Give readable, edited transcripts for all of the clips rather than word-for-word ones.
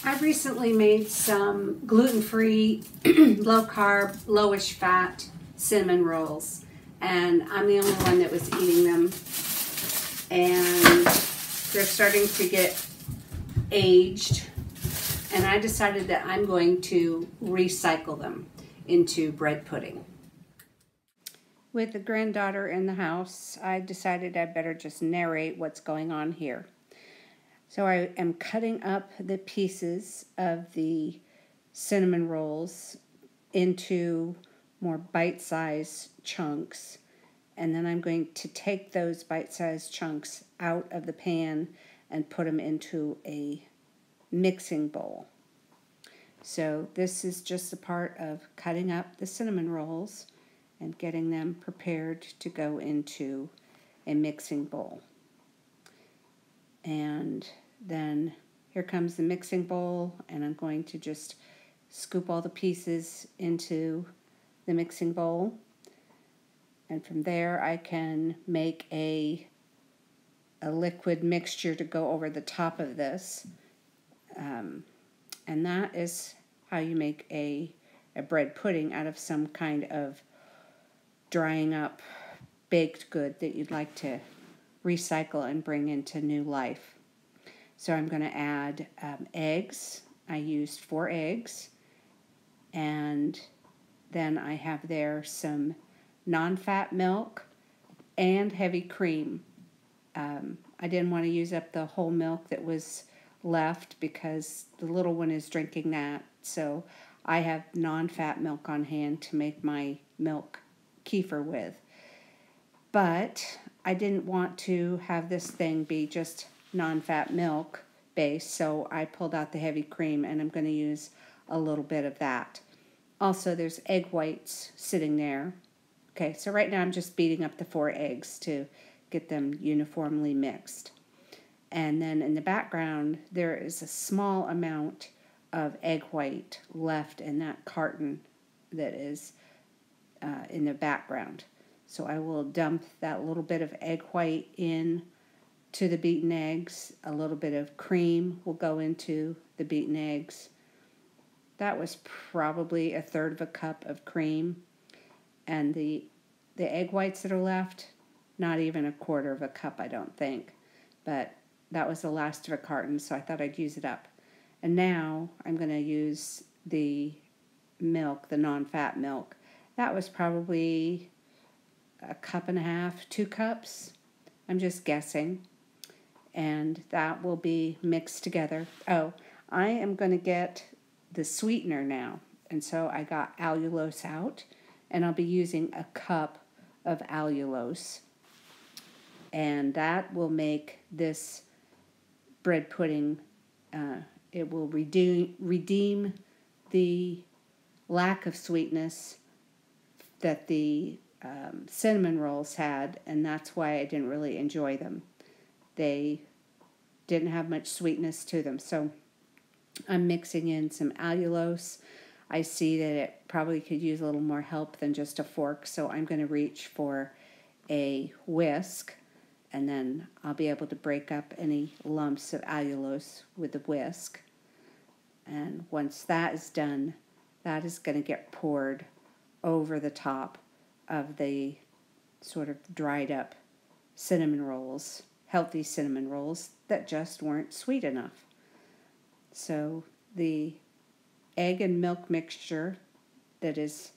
I've recently made some gluten-free, low-carb, lowish fat cinnamon rolls, and I'm the only one that was eating them, and they're starting to get aged, and I decided that I'm going to recycle them into bread pudding. With the granddaughter in the house, I decided I better just narrate what's going on here. So I am cutting up the pieces of the cinnamon rolls into more bite-sized chunks, and then I'm going to take those bite-sized chunks out of the pan and put them into a mixing bowl. So this is just a part of cutting up the cinnamon rolls and getting them prepared to go into a mixing bowl. And then here comes the mixing bowl, and I'm going to just scoop all the pieces into the mixing bowl. And from there I can make a liquid mixture to go over the top of this. And that is how you make a bread pudding out of some kind of drying up baked good that you'd like to recycle and bring into new life. So I'm going to add eggs. I used 4 eggs, and then I have there some non-fat milk and heavy cream. I didn't want to use up the whole milk that was left because the little one is drinking that, so I have non-fat milk on hand to make my milk kefir with. But I didn't want to have this thing be just non-fat milk based, so I pulled out the heavy cream, and I'm going to use a little bit of that. Also, there's egg whites sitting there. Okay, so right now I'm just beating up the 4 eggs to get them uniformly mixed. And then in the background, there is a small amount of egg white left in that carton that is in the background. So I will dump that little bit of egg white in to the beaten eggs. A little bit of cream will go into the beaten eggs. That was probably 1/3 cup of cream. And the egg whites that are left, not even 1/4 cup, I don't think. But that was the last of a carton, so I thought I'd use it up. And now I'm going to use the milk, the non-fat milk. That was probably 1.5 cups, 2 cups. I'm just guessing. And that will be mixed together. Oh, I am going to get the sweetener now. And so I got allulose out, and I'll be using 1 cup of allulose. And that will make this bread pudding, it will redeem the lack of sweetness that the cinnamon rolls had, and that's why I didn't really enjoy them. They didn't have much sweetness to them. So I'm mixing in some allulose. I see that it probably could use a little more help than just a fork, so I'm going to reach for a whisk, and then I'll be able to break up any lumps of allulose with the whisk. And once that is done, that is going to get poured over the top of the sort of dried up cinnamon rolls, healthy cinnamon rolls that just weren't sweet enough. So the egg and milk mixture that is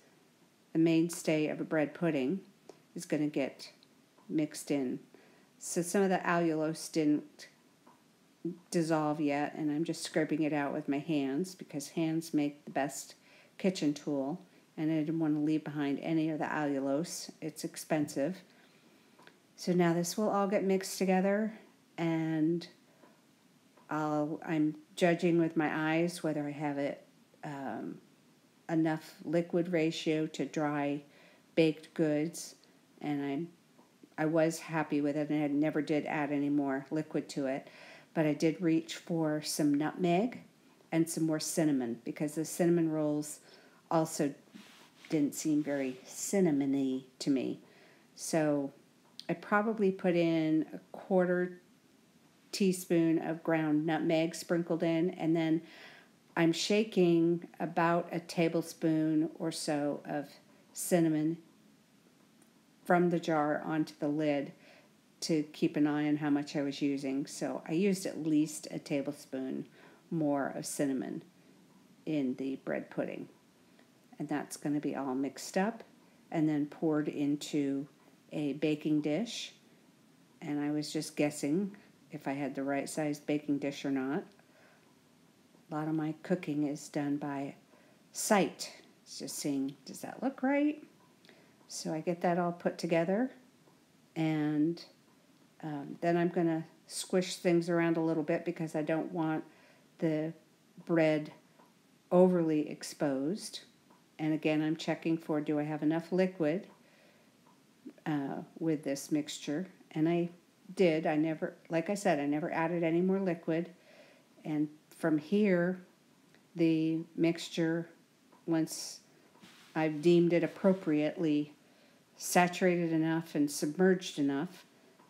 the mainstay of a bread pudding is going to get mixed in. So some of the allulose didn't dissolve yet, and I'm just scraping it out with my hands because hands make the best kitchen tool, and I didn't want to leave behind any of the allulose. It's expensive. So now this will all get mixed together, and I'm judging with my eyes whether I have it enough liquid ratio to dry baked goods, and I was happy with it, and I never did add any more liquid to it, but I did reach for some nutmeg and some more cinnamon because the cinnamon rolls also didn't seem very cinnamony to me. So I probably put in 1/4 teaspoon of ground nutmeg sprinkled in, and then I'm shaking about a tablespoon or so of cinnamon from the jar onto the lid to keep an eye on how much I was using. So I used at least a tablespoon more of cinnamon in the bread pudding. And that's going to be all mixed up and then poured into a baking dish. And I was just guessing if I had the right size baking dish or not. A lot of my cooking is done by sight. It's just seeing, does that look right? So I get that all put together, and then I'm going to squish things around a little bit because I don't want the bread overly exposed. And again, I'm checking for, do I have enough liquid with this mixture? And I did. Like I said, I never added any more liquid. And from here, the mixture, once I've deemed it appropriately saturated enough and submerged enough,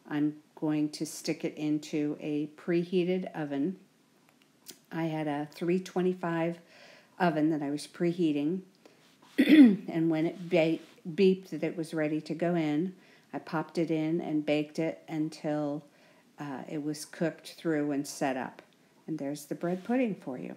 I'm going to stick it into a preheated oven. I had a 325 oven that I was preheating, and when it beeped that it was ready to go in, I popped it in and baked it until it was cooked through and set up. And there's the bread pudding for you.